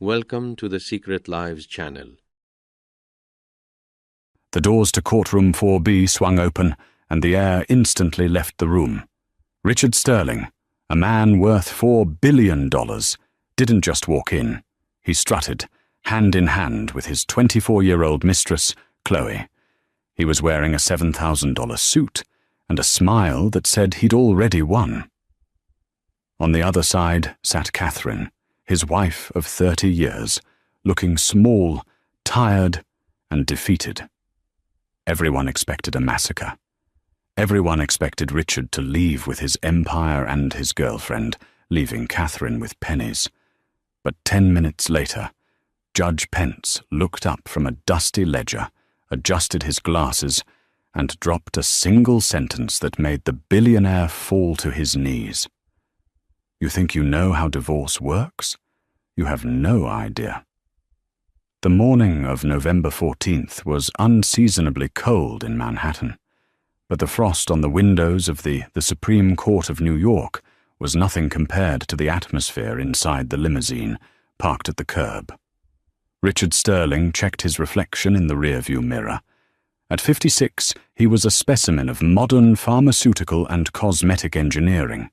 Welcome to the Secret Lives channel. The doors to courtroom 4B swung open, and the air instantly left the room. Richard Sterling, a man worth $4 billion, didn't just walk in. He strutted, hand in hand with his 24-year-old mistress, Chloe. He was wearing a $7,000 suit and a smile that said he'd already won. On the other side sat Catherine, his wife of 30 years, looking small, tired, and defeated. Everyone expected a massacre. Everyone expected Richard to leave with his empire and his girlfriend, leaving Catherine with pennies. But 10 minutes later, Judge Pence looked up from a dusty ledger, adjusted his glasses, and dropped a single sentence that made the billionaire fall to his knees. You think you know how divorce works? You have no idea. The morning of November 14th was unseasonably cold in Manhattan, but the frost on the windows of the Supreme Court of New York was nothing compared to the atmosphere inside the limousine, parked at the curb. Richard Sterling checked his reflection in the rearview mirror. At 56, he was a specimen of modern pharmaceutical and cosmetic engineering.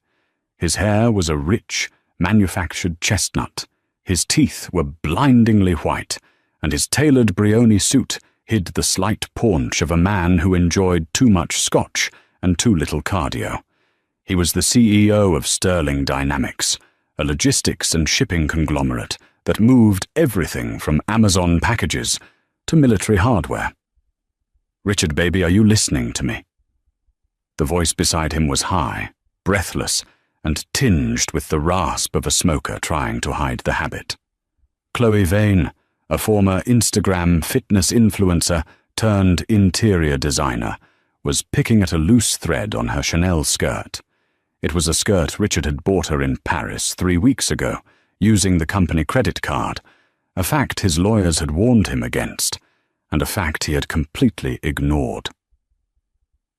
His hair was a rich, manufactured chestnut. His teeth were blindingly white, and his tailored Brioni suit hid the slight paunch of a man who enjoyed too much scotch and too little cardio. He was the CEO of Sterling Dynamics, a logistics and shipping conglomerate that moved everything from Amazon packages to military hardware. "Richard, baby, are you listening to me?" The voice beside him was high, breathless, and tinged with the rasp of a smoker trying to hide the habit. Chloe Vane, a former Instagram fitness influencer turned interior designer, was picking at a loose thread on her Chanel skirt. It was a skirt Richard had bought her in Paris 3 weeks ago, using the company credit card, a fact his lawyers had warned him against, and a fact he had completely ignored.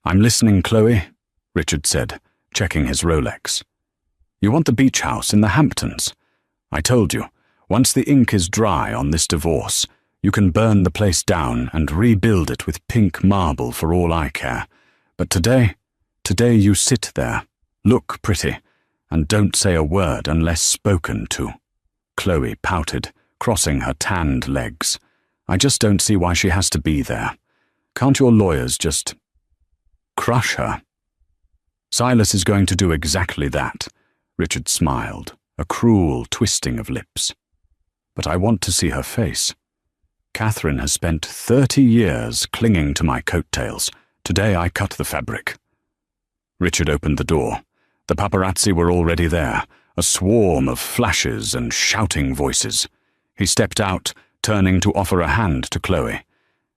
"I'm listening, Chloe," Richard said, checking his Rolex. "You want the beach house in the Hamptons? I told you, once the ink is dry on this divorce, you can burn the place down and rebuild it with pink marble for all I care. But today you sit there, look pretty, and don't say a word unless spoken to." Chloe pouted, crossing her tanned legs. "I just don't see why she has to be there. Can't your lawyers just crush her?" "Silas is going to do exactly that," Richard smiled, a cruel twisting of lips. "But I want to see her face. Catherine has spent 30 years clinging to my coattails. Today I cut the fabric." Richard opened the door. The paparazzi were already there, a swarm of flashes and shouting voices. He stepped out, turning to offer a hand to Chloe.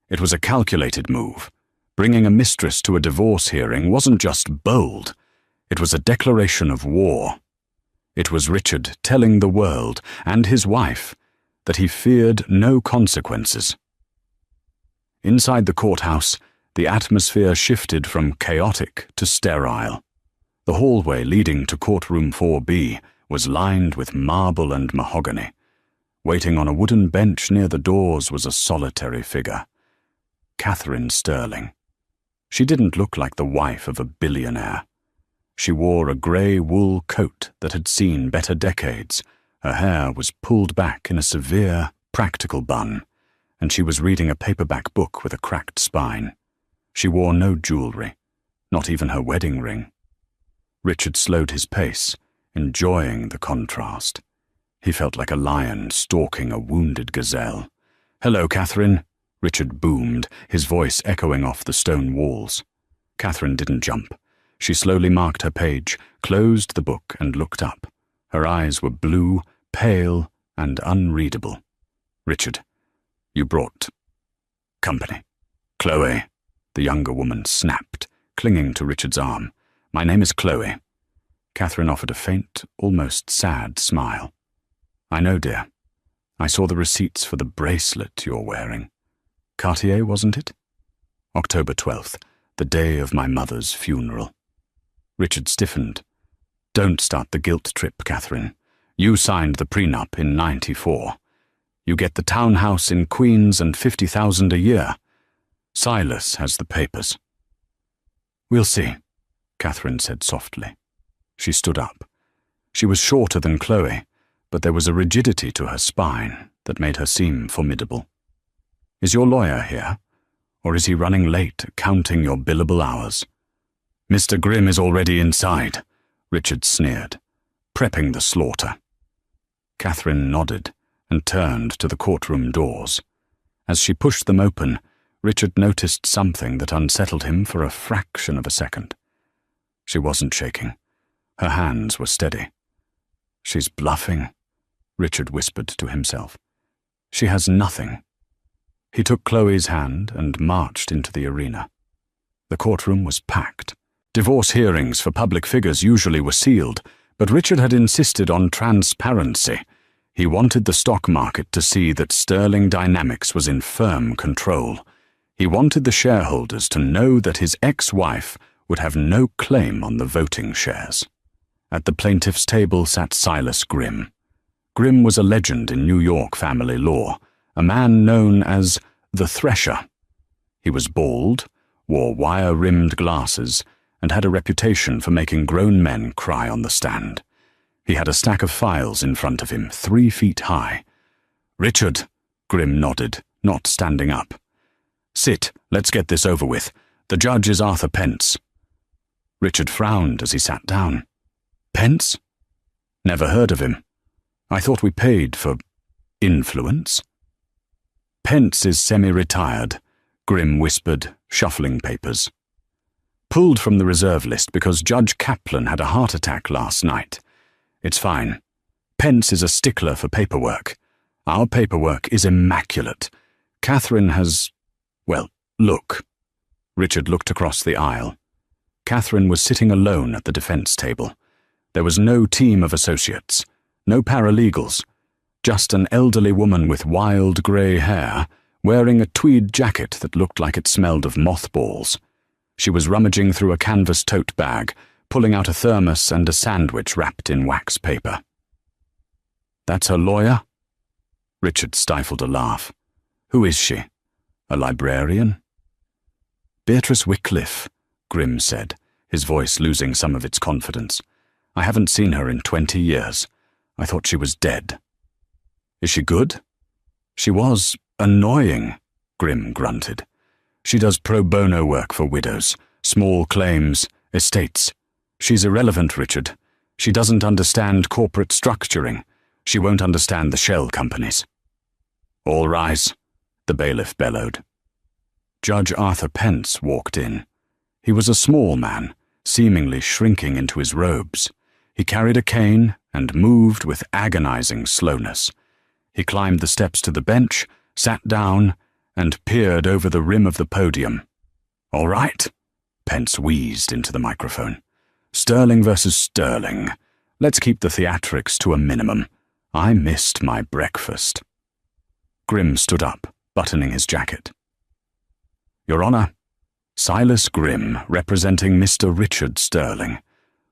It was a calculated move. Bringing a mistress to a divorce hearing wasn't just bold. It was a declaration of war. It was Richard telling the world and his wife that he feared no consequences. Inside the courthouse, the atmosphere shifted from chaotic to sterile. The hallway leading to courtroom 4B was lined with marble and mahogany. Waiting on a wooden bench near the doors was a solitary figure. Catherine Sterling. She didn't look like the wife of a billionaire. She wore a grey wool coat that had seen better decades. Her hair was pulled back in a severe, practical bun, and she was reading a paperback book with a cracked spine. She wore no jewelry, not even her wedding ring. Richard slowed his pace, enjoying the contrast. He felt like a lion stalking a wounded gazelle. "Hello, Catherine," Richard boomed, his voice echoing off the stone walls. Catherine didn't jump. She slowly marked her page, closed the book, and looked up. Her eyes were blue, pale, and unreadable. "Richard, you brought company." "Chloe," the younger woman snapped, clinging to Richard's arm. "My name is Chloe." Catherine offered a faint, almost sad smile. "I know, dear. I saw the receipts for the bracelet you're wearing. Cartier, wasn't it? October 12th, the day of my mother's funeral." Richard stiffened. "Don't start the guilt trip, Catherine. You signed the prenup in '94. You get the townhouse in Queens and $50,000 a year. Silas has the papers." "We'll see," Catherine said softly. She stood up. She was shorter than Chloe, but there was a rigidity to her spine that made her seem formidable. "Is your lawyer here? Or is he running late, counting your billable hours?" "Mr. Grimm is already inside," Richard sneered, "prepping the slaughter." Catherine nodded and turned to the courtroom doors. As she pushed them open, Richard noticed something that unsettled him for a fraction of a second. She wasn't shaking. Her hands were steady. "She's bluffing," Richard whispered to himself. "She has nothing." He took Chloe's hand and marched into the arena. The courtroom was packed. Divorce hearings for public figures usually were sealed, but Richard had insisted on transparency. He wanted the stock market to see that Sterling Dynamics was in firm control. He wanted the shareholders to know that his ex-wife would have no claim on the voting shares. At the plaintiff's table sat Silas Grimm. Grimm was a legend in New York family law, a man known as the Thresher. He was bald, wore wire-rimmed glasses, and had a reputation for making grown men cry on the stand. He had a stack of files in front of him, 3 feet high. "Richard," Grimm nodded, not standing up. "Sit, let's get this over with. The judge is Arthur Pence." Richard frowned as he sat down. "Pence? Never heard of him. I thought we paid for influence." "Pence is semi-retired," Grimm whispered, shuffling papers. "Pulled from the reserve list because Judge Kaplan had a heart attack last night. It's fine. Pence is a stickler for paperwork. Our paperwork is immaculate. Catherine has... well, look." Richard looked across the aisle. Catherine was sitting alone at the defense table. There was no team of associates, no paralegals, just an elderly woman with wild grey hair, wearing a tweed jacket that looked like it smelled of mothballs. She was rummaging through a canvas tote bag, pulling out a thermos and a sandwich wrapped in wax paper. "That's her lawyer?" Richard stifled a laugh. "Who is she? A librarian?" "Beatrice Wycliffe," Grimm said, his voice losing some of its confidence. "I haven't seen her in 20 years. I thought she was dead." "Is she good?" "She was annoying," Grimm grunted. "She does pro bono work for widows, small claims, estates. She's irrelevant, Richard. She doesn't understand corporate structuring. She won't understand the shell companies." "All rise," the bailiff bellowed. Judge Arthur Pence walked in. He was a small man, seemingly shrinking into his robes. He carried a cane and moved with agonizing slowness. He climbed the steps to the bench, sat down, and peered over the rim of the podium. "All right," Pence wheezed into the microphone. "Sterling versus Sterling. Let's keep the theatrics to a minimum. I missed my breakfast." Grimm stood up, buttoning his jacket. "Your Honor, Silas Grimm, representing Mr. Richard Sterling.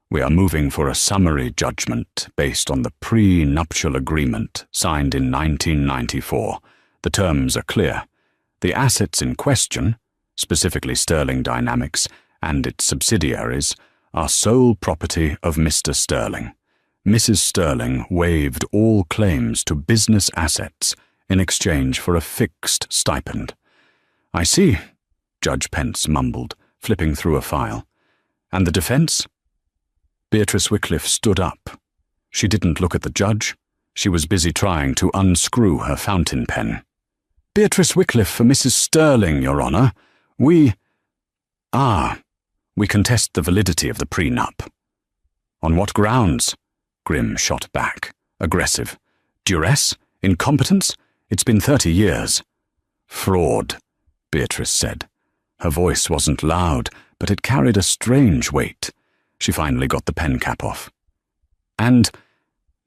We are moving for a summary judgment based on the pre-nuptial agreement signed in 1994. The terms are clear. The assets in question, specifically Sterling Dynamics and its subsidiaries, are sole property of Mr. Sterling. Mrs. Sterling waived all claims to business assets in exchange for a fixed stipend." "I see," Judge Pence mumbled, flipping through a file. "And the defense?" Beatrice Wycliffe stood up. She didn't look at the judge. She was busy trying to unscrew her fountain pen. "Beatrice Wycliffe for Mrs. Sterling, Your Honor. We contest the validity of the prenup." "On what grounds?" Grimm shot back, aggressive. "Duress? Incompetence? It's been 30 years." "Fraud," Beatrice said. Her voice wasn't loud, but it carried a strange weight. She finally got the pen cap off. "And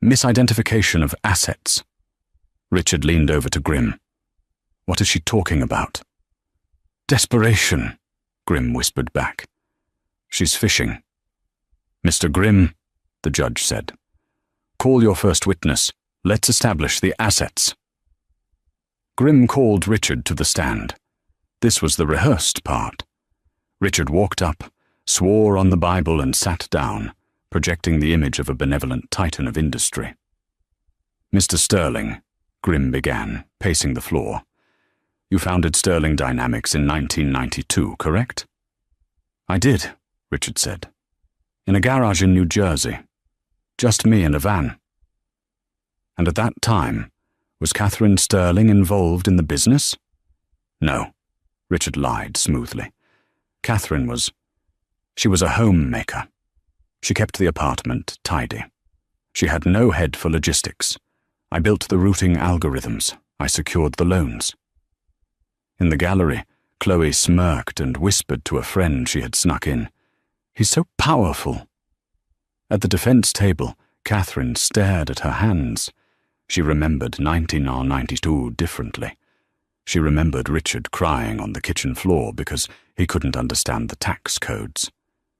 misidentification of assets." Richard leaned over to Grimm. "What is she talking about?" "Desperation," Grimm whispered back. "She's fishing." "Mr. Grimm," the judge said, "call your first witness. Let's establish the assets." Grimm called Richard to the stand. This was the rehearsed part. Richard walked up, swore on the Bible and sat down, projecting the image of a benevolent titan of industry. "Mr. Sterling," Grimm began, pacing the floor, "you founded Sterling Dynamics in 1992, correct?" "I did," Richard said. "In a garage in New Jersey. Just me and a van." "And at that time, was Catherine Sterling involved in the business?" "No," Richard lied smoothly. "Catherine was... she was a homemaker. She kept the apartment tidy. She had no head for logistics. I built the routing algorithms. I secured the loans." In the gallery, Chloe smirked and whispered to a friend she had snuck in, "He's so powerful." At the defense table, Catherine stared at her hands. She remembered 1992 differently. She remembered Richard crying on the kitchen floor because he couldn't understand the tax codes.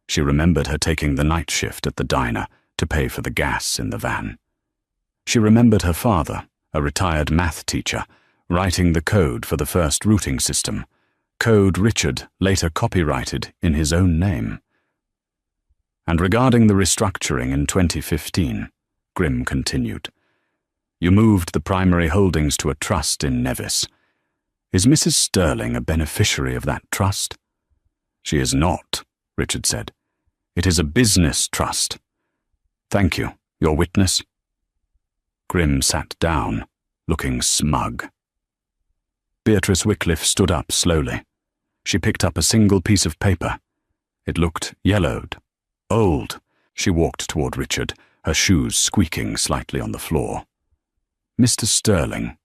She remembered her taking the night shift at the diner to pay for the gas in the van. She remembered her father, a retired math teacher, writing the code for the first routing system, code Richard later copyrighted in his own name. "And regarding the restructuring in 2015, Grimm continued, "you moved the primary holdings to a trust in Nevis. Is Mrs. Sterling a beneficiary of that trust?" "She is not," Richard said. "It is a business trust." "Thank you. Your witness?" Grimm sat down, looking smug. Beatrice Wycliffe stood up slowly. She picked up a single piece of paper. It looked yellowed, old. She walked toward Richard, her shoes squeaking slightly on the floor. "Mr. Sterling,"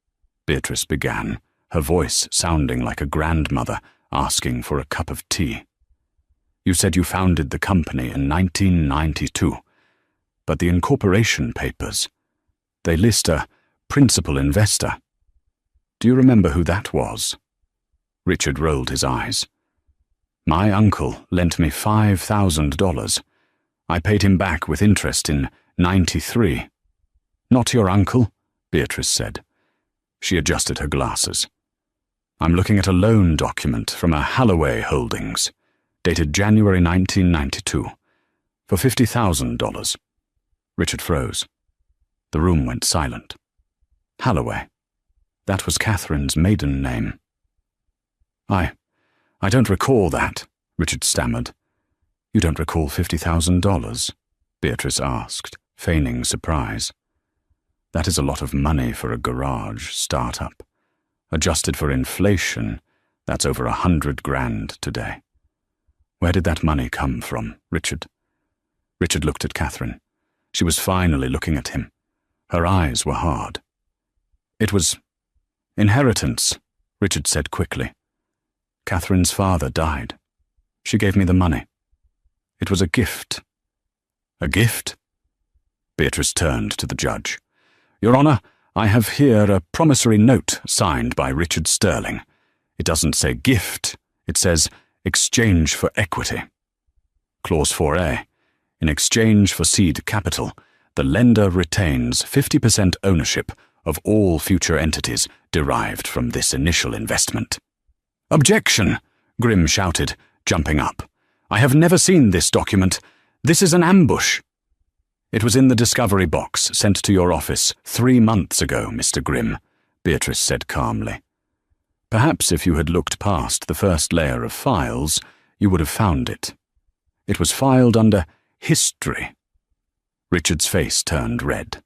Beatrice began, her voice sounding like a grandmother asking for a cup of tea. "You said you founded the company in 1992, but the incorporation papers, they list a principal investor. Do you remember who that was?" Richard rolled his eyes. "My uncle lent me $5,000. I paid him back with interest in 93. "Not your uncle," Beatrice said. She adjusted her glasses. "I'm looking at a loan document from a Halloway Holdings, dated January 1992, for $50,000. Richard froze. The room went silent. Halloway. That was Catherine's maiden name. I don't recall that," Richard stammered. "You don't recall $50,000? Beatrice asked, feigning surprise. "That is a lot of money for a garage startup. Adjusted for inflation, that's over $100,000 today." "Where did that money come from, Richard?" Richard looked at Catherine. She was finally looking at him. Her eyes were hard. "It was inheritance," Richard said quickly. "Catherine's father died. She gave me the money. It was a gift." "A gift?" Beatrice turned to the judge. "Your Honor, I have here a promissory note signed by Richard Sterling. It doesn't say gift, it says exchange for equity. Clause 4A. In exchange for seed capital, the lender retains 50% ownership of all future entities derived from this initial investment." "Objection!" Grimm shouted, jumping up. "I have never seen this document. This is an ambush." "It was in the discovery box sent to your office 3 months ago, Mr. Grimm," Beatrice said calmly. "Perhaps if you had looked past the first layer of files, you would have found it. It was filed under history." Richard's face turned red.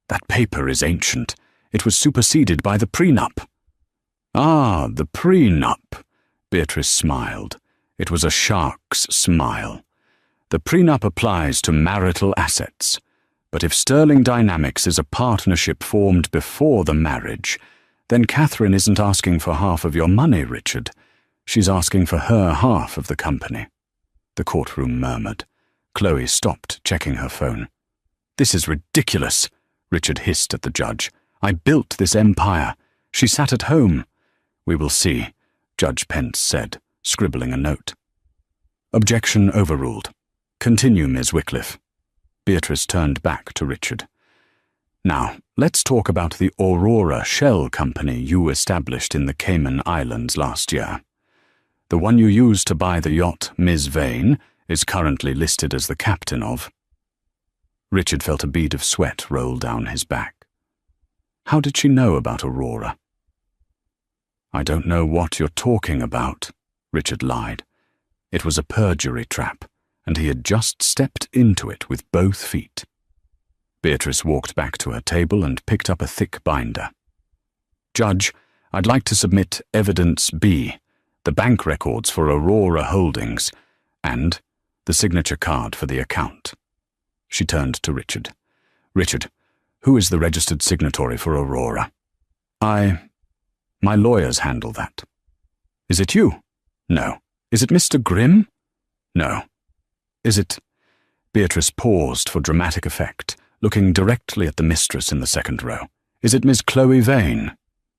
"That paper is ancient. It was superseded by the prenup." "Ah, the prenup," Beatrice smiled. It was a shark's smile. "The prenup applies to marital assets, but if Sterling Dynamics is a partnership formed before the marriage, then Catherine isn't asking for half of your money, Richard. She's asking for her half of the company." The courtroom murmured. Chloe stopped checking her phone. "This is ridiculous," Richard hissed at the judge. "I built this empire. She sat at home." "We will see," Judge Pence said, scribbling a note. "Objection overruled. Continue, Ms. Wycliffe." Beatrice turned back to Richard. Now, let's talk about the Aurora Shell Company you established in the Cayman Islands last year. The one you used to buy the yacht Ms. Vane is currently listed as the captain of. Richard felt a bead of sweat roll down his back. How did she know about Aurora? I don't know what you're talking about, Richard lied. It was a perjury trap, and he had just stepped into it with both feet. Beatrice walked back to her table and picked up a thick binder. Judge, I'd like to submit Evidence B, the bank records for Aurora Holdings, and the signature card for the account. She turned to Richard. Richard, who is the registered signatory for Aurora? My lawyers handle that. Is it you? No. Is it Mr. Grimm? No. Is it... Beatrice paused for dramatic effect, looking directly at the mistress in the second row. Is it Miss Chloe Vane?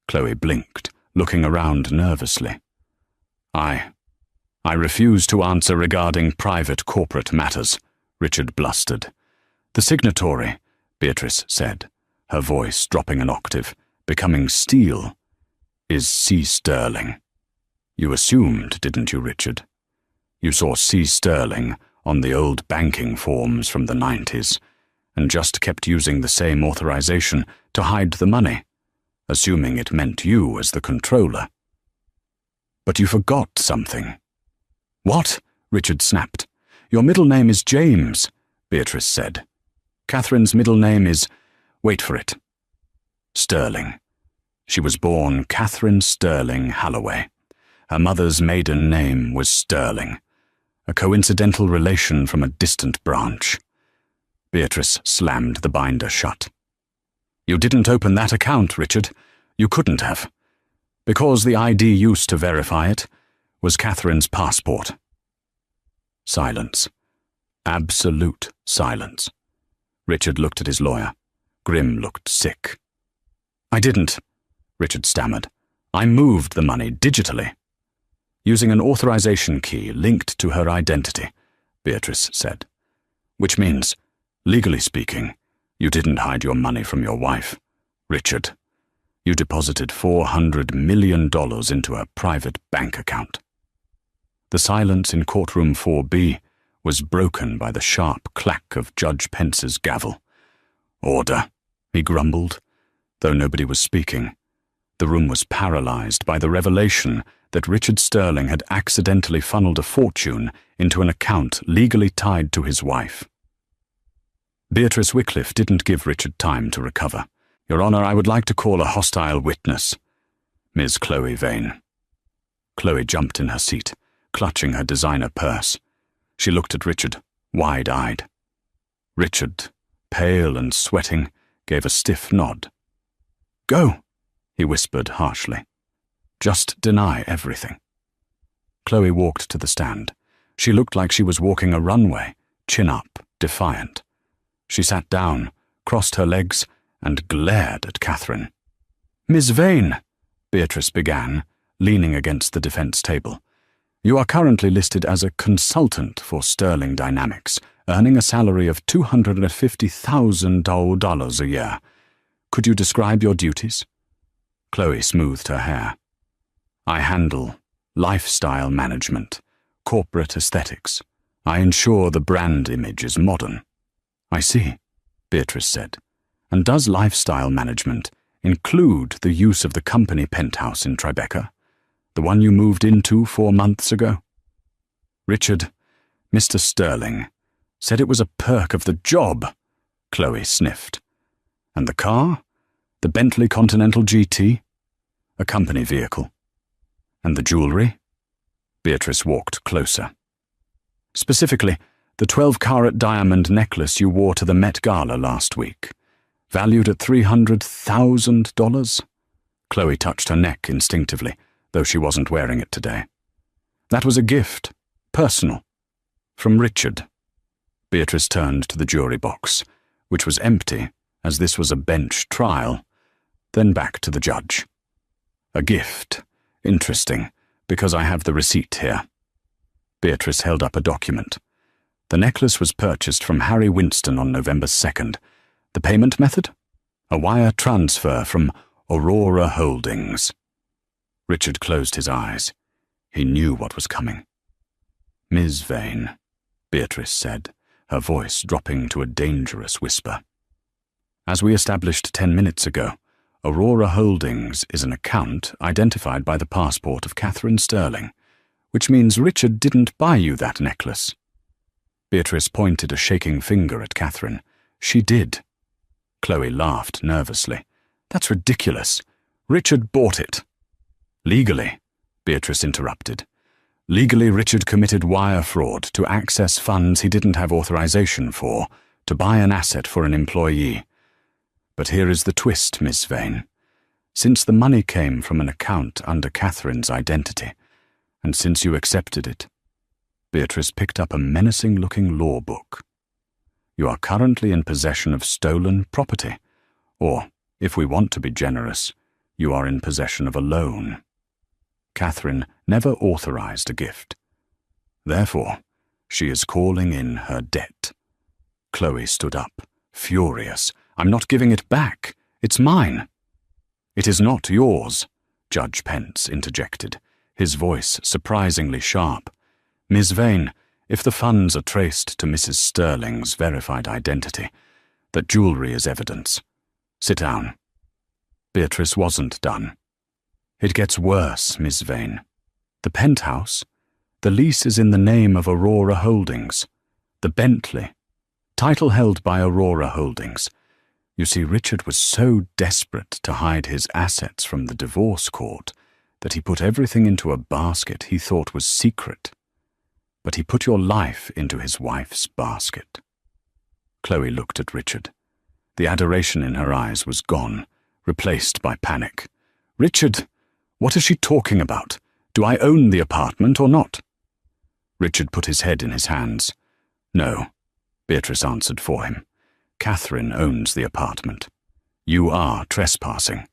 Chloe blinked, looking around nervously. I refuse to answer regarding private corporate matters, Richard blustered. The signatory, Beatrice said, her voice dropping an octave, becoming steel, is C. Sterling. You assumed, didn't you, Richard? You saw C. Sterling on the old banking forms from the 90s, and just kept using the same authorization to hide the money, assuming it meant you as the controller. But you forgot something. What? Richard snapped. Your middle name is James, Beatrice said. Catherine's middle name is... wait for it. Sterling. She was born Catherine Sterling Halloway. Her mother's maiden name was Sterling, a coincidental relation from a distant branch. Beatrice slammed the binder shut. You didn't open that account, Richard. You couldn't have. Because the ID used to verify it was Catherine's passport. Silence. Absolute silence. Richard looked at his lawyer. Grimm looked sick. I didn't, Richard stammered. I moved the money digitally. Using an authorization key linked to her identity, Beatrice said. Which means, legally speaking, you didn't hide your money from your wife, Richard. You deposited $400 million into a private bank account. The silence in courtroom 4B was broken by the sharp clack of Judge Pence's gavel. Order, he grumbled, though nobody was speaking. The room was paralyzed by the revelation that Richard Sterling had accidentally funneled a fortune into an account legally tied to his wife. Beatrice Wycliffe didn't give Richard time to recover. Your Honor, I would like to call a hostile witness. Ms. Chloe Vane. Chloe jumped in her seat, clutching her designer purse. She looked at Richard, wide-eyed. Richard, pale and sweating, gave a stiff nod. Go, he whispered harshly. Just deny everything. Chloe walked to the stand. She looked like she was walking a runway, chin up, defiant. She sat down, crossed her legs, and glared at Catherine. Miss Vane, Beatrice began, leaning against the defense table. You are currently listed as a consultant for Sterling Dynamics, earning a salary of $250,000 a year. Could you describe your duties? Chloe smoothed her hair. I handle lifestyle management, corporate aesthetics. I ensure the brand image is modern. I see, Beatrice said. And does lifestyle management include the use of the company penthouse in Tribeca, the one you moved into 4 months ago? Richard, Mr. Sterling, said it was a perk of the job, Chloe sniffed. And the car? The Bentley Continental GT? A company vehicle. And the jewelry? Beatrice walked closer. Specifically, the 12-carat diamond necklace you wore to the Met Gala last week, valued at $300,000? Chloe touched her neck instinctively, though she wasn't wearing it today. That was a gift, personal, from Richard. Beatrice turned to the jury box, which was empty, as this was a bench trial, then back to the judge. A gift. Interesting, because I have the receipt here. Beatrice held up a document. The necklace was purchased from Harry Winston on November 2nd. The payment method? A wire transfer from Aurora Holdings. Richard closed his eyes. He knew what was coming. "Ms. Vane," Beatrice said, her voice dropping to a dangerous whisper. "As we established 10 minutes ago, Aurora Holdings is an account identified by the passport of Catherine Sterling, which means Richard didn't buy you that necklace." Beatrice pointed a shaking finger at Catherine. "She did." Chloe laughed nervously. "That's ridiculous. Richard bought it." "Legally," Beatrice interrupted. "Legally, Richard committed wire fraud to access funds he didn't have authorization for, to buy an asset for an employee. But here is the twist, Miss Vane. Since the money came from an account under Catherine's identity, and since you accepted it," Beatrice picked up a menacing-looking law book, "you are currently in possession of stolen property, or, if we want to be generous, you are in possession of a loan. Catherine never authorized a gift. Therefore, she is calling in her debt." Chloe stood up, furious. "I'm not giving it back. It's mine." "It is not yours," Judge Pence interjected, his voice surprisingly sharp. "Ms. Vane, if the funds are traced to Mrs. Sterling's verified identity, that jewelry is evidence. Sit down." Beatrice wasn't done. "It gets worse, Miss Vane. The penthouse, the lease is in the name of Aurora Holdings. The Bentley, title held by Aurora Holdings. You see, Richard was so desperate to hide his assets from the divorce court that he put everything into a basket he thought was secret. But he put your life into his wife's basket." Chloe looked at Richard. The adoration in her eyes was gone, replaced by panic. "Richard, what is she talking about? Do I own the apartment or not?" Richard put his head in his hands. "No," Beatrice answered for him. "Catherine owns the apartment. You are trespassing.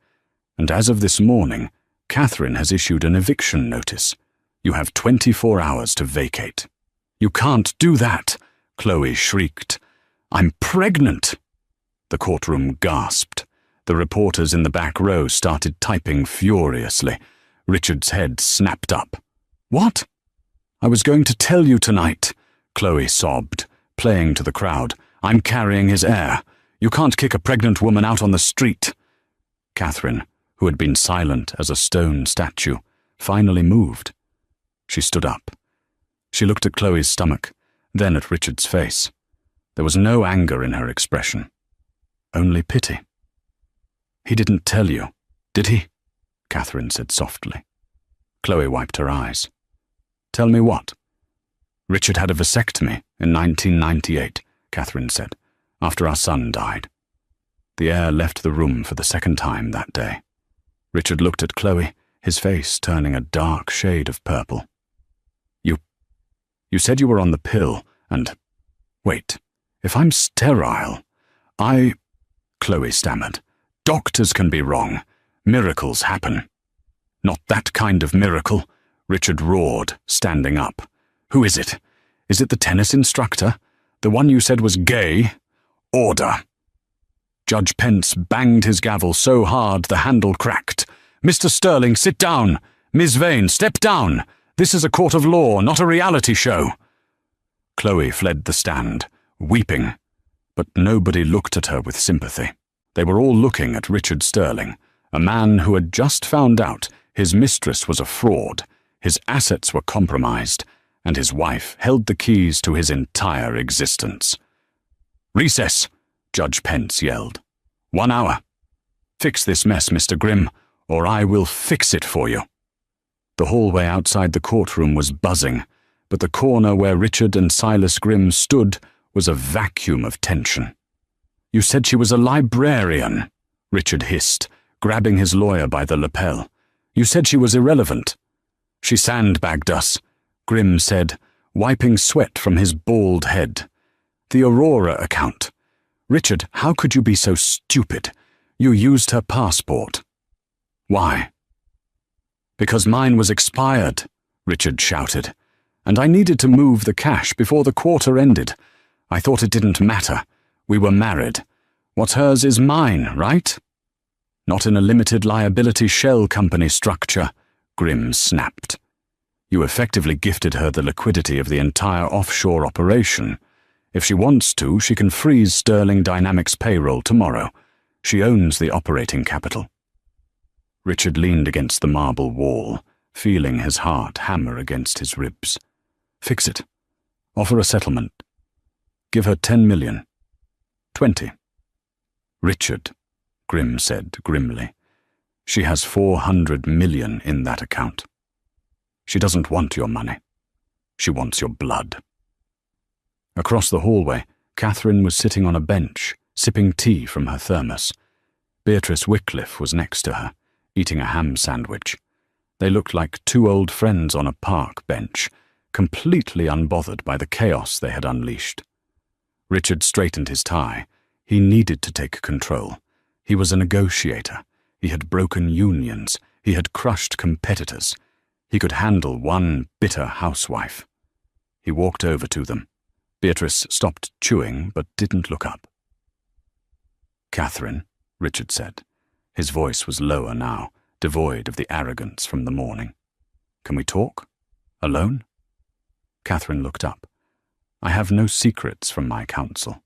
And as of this morning, Catherine has issued an eviction notice. You have 24 hours to vacate." "You can't do that," Chloe shrieked. "I'm pregnant." The courtroom gasped. The reporters in the back row started typing furiously. Richard's head snapped up. "What?" "I was going to tell you tonight," Chloe sobbed, playing to the crowd. "I'm carrying his heir. You can't kick a pregnant woman out on the street." Catherine, who had been silent as a stone statue, finally moved. She stood up. She looked at Chloe's stomach, then at Richard's face. There was no anger in her expression, only pity. "He didn't tell you, did he?" Catherine said softly. Chloe wiped her eyes. "Tell me what?" "Richard had a vasectomy in 1998, Catherine said, "after our son died." The heir left the room for the second time that day. Richard looked at Chloe, his face turning a dark shade of purple. You said you were on the pill, and... Wait, if I'm sterile, Chloe stammered. "Doctors can be wrong. Miracles happen." "Not that kind of miracle," Richard roared, standing up. "Who is it? Is it the tennis instructor? The one you said was gay? Order!" Judge Pence banged his gavel so hard the handle cracked. "Mr. Sterling, sit down! Ms. Vane, step down! This is a court of law, not a reality show." Chloe fled the stand, weeping, but nobody looked at her with sympathy. They were all looking at Richard Sterling, a man who had just found out his mistress was a fraud, his assets were compromised, and his wife held the keys to his entire existence. "Recess!" Judge Pence yelled. 1 hour. Fix this mess, Mr. Grimm, or I will fix it for you." The hallway outside the courtroom was buzzing, but the corner where Richard and Silas Grimm stood was a vacuum of tension. "You said she was a librarian," Richard hissed, grabbing his lawyer by the lapel. "You said she was irrelevant." "She sandbagged us," Grimm said, wiping sweat from his bald head. "The Aurora account. Richard, how could you be so stupid? You used her passport." "Why?" "Because mine was expired," Richard shouted, "and I needed to move the cash before the quarter ended. I thought it didn't matter. We were married. What's hers is mine, right? Not in a limited liability shell company structure, Grimm snapped. You effectively gifted her the liquidity of the entire offshore operation. If she wants to, she can freeze Sterling Dynamics payroll tomorrow. She owns the operating capital. Richard leaned against the marble wall, feeling his heart hammer against his ribs. Fix it. Offer a settlement. Give her 10 million. 20. Richard, Grimm said grimly. She has 400 million in that account. She doesn't want your money. She wants your blood. Across the hallway, Catherine was sitting on a bench, sipping tea from her thermos. Beatrice Wycliffe was next to her, eating a ham sandwich. They looked like two old friends on a park bench, completely unbothered by the chaos they had unleashed. Richard straightened his tie. He needed to take control. He was a negotiator. He had broken unions. He had crushed competitors. He could handle one bitter housewife. He walked over to them. Beatrice stopped chewing but didn't look up. Catherine, Richard said. His voice was lower now, devoid of the arrogance from the morning. Can we talk? Alone? Catherine looked up. I have no secrets from my counsel.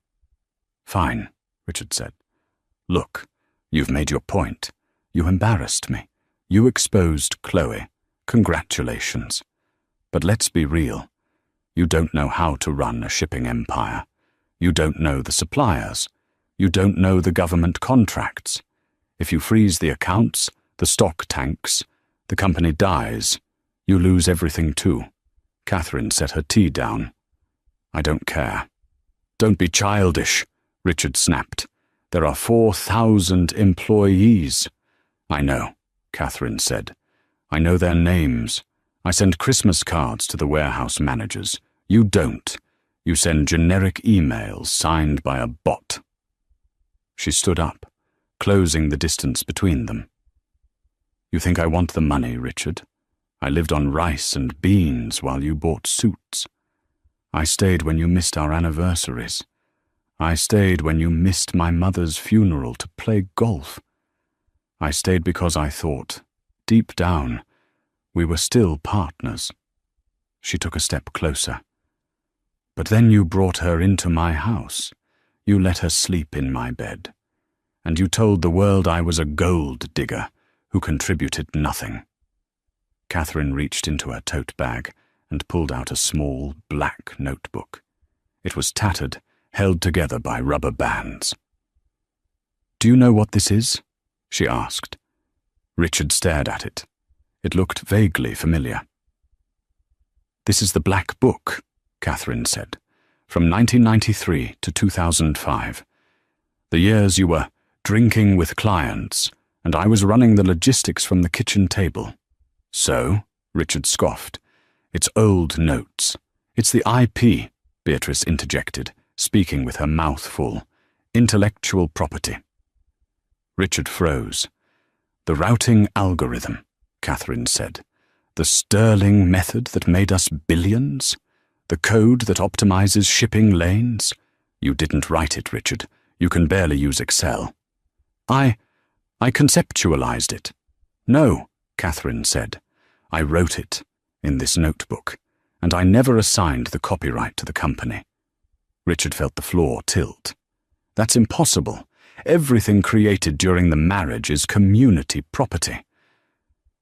Fine, Richard said. Look, you've made your point. You embarrassed me. You exposed Chloe. Congratulations. But let's be real. You don't know how to run a shipping empire. You don't know the suppliers. You don't know the government contracts. If you freeze the accounts, the stock tanks, the company dies. You lose everything too. Catherine set her tea down. I don't care. Don't be childish, Richard snapped. There are 4,000 employees. I know, Catherine said. I know their names. I send Christmas cards to the warehouse managers. You don't. You send generic emails signed by a bot. She stood up, closing the distance between them. You think I want the money, Richard? I lived on rice and beans while you bought suits. I stayed when you missed our anniversaries. I stayed when you missed my mother's funeral to play golf. I stayed because I thought, deep down, we were still partners. She took a step closer. But then you brought her into my house. You let her sleep in my bed. And you told the world I was a gold digger who contributed nothing. Catherine reached into her tote bag and pulled out a small, black notebook. It was tattered, held together by rubber bands. Do you know what this is? She asked. Richard stared at it. It looked vaguely familiar. This is the Black Book, Catherine said, from 1993 to 2005. The years you were drinking with clients, and I was running the logistics from the kitchen table. So, Richard scoffed, it's old notes. It's the IP, Beatrice interjected, speaking with her mouth full. Intellectual property. Richard froze. The routing algorithm, Catherine said. The Sterling method that made us billions? The code that optimizes shipping lanes? You didn't write it, Richard. You can barely use Excel. I conceptualized it. No, Catherine said. I wrote it in this notebook, and I never assigned the copyright to the company. Richard felt the floor tilt. That's impossible. Everything created during the marriage is community property.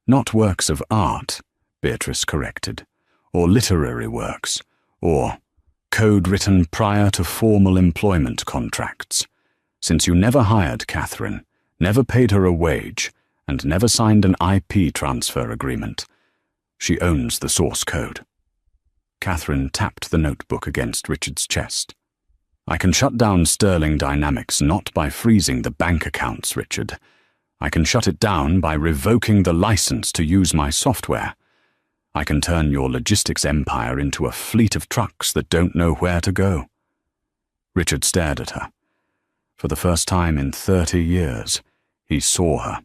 Not works of art, Beatrice corrected, or literary works, or code written prior to formal employment contracts. Since you never hired Catherine, never paid her a wage, and never signed an IP transfer agreement, she owns the source code. Catherine tapped the notebook against Richard's chest. I can shut down Sterling Dynamics not by freezing the bank accounts, Richard. I can shut it down by revoking the license to use my software. I can turn your logistics empire into a fleet of trucks that don't know where to go. Richard stared at her. For the first time in 30 years, he saw her.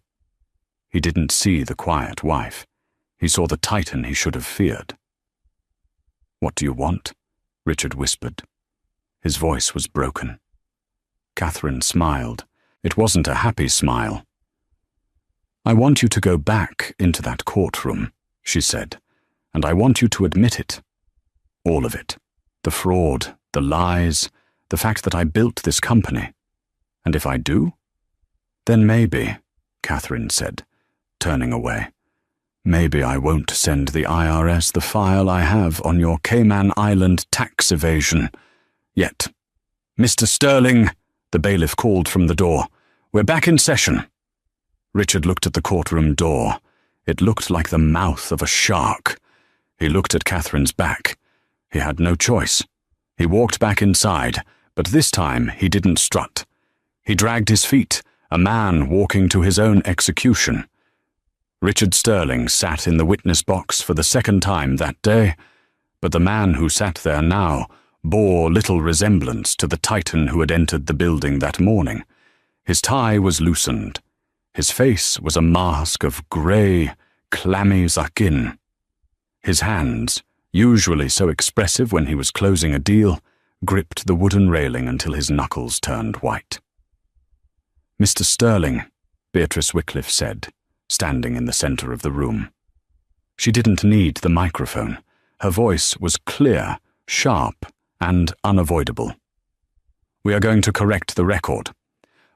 He didn't see the quiet wife. He saw the titan he should have feared. What do you want? Richard whispered. His voice was broken. Catherine smiled. It wasn't a happy smile. "I want you to go back into that courtroom," she said, "and I want you to admit it. All of it. The fraud, the lies, the fact that I built this company. And if I do, then maybe," Catherine said, turning away, "maybe I won't send the IRS the file I have on your Cayman Island tax evasion. Yet." "Mr. Sterling," the bailiff called from the door, "we're back in session." Richard looked at the courtroom door. It looked like the mouth of a shark. He looked at Catherine's back. He had no choice. He walked back inside, but this time he didn't strut. He dragged his feet, a man walking to his own execution. Richard Sterling sat in the witness box for the second time that day, but the man who sat there now bore little resemblance to the titan who had entered the building that morning. His tie was loosened. His face was a mask of grey, clammy zakin. His hands, usually so expressive when he was closing a deal, gripped the wooden railing until his knuckles turned white. "Mr. Sterling," Beatrice Wycliffe said, standing in the centre of the room. She didn't need the microphone. Her voice was clear, sharp, and unavoidable. "We are going to correct the record.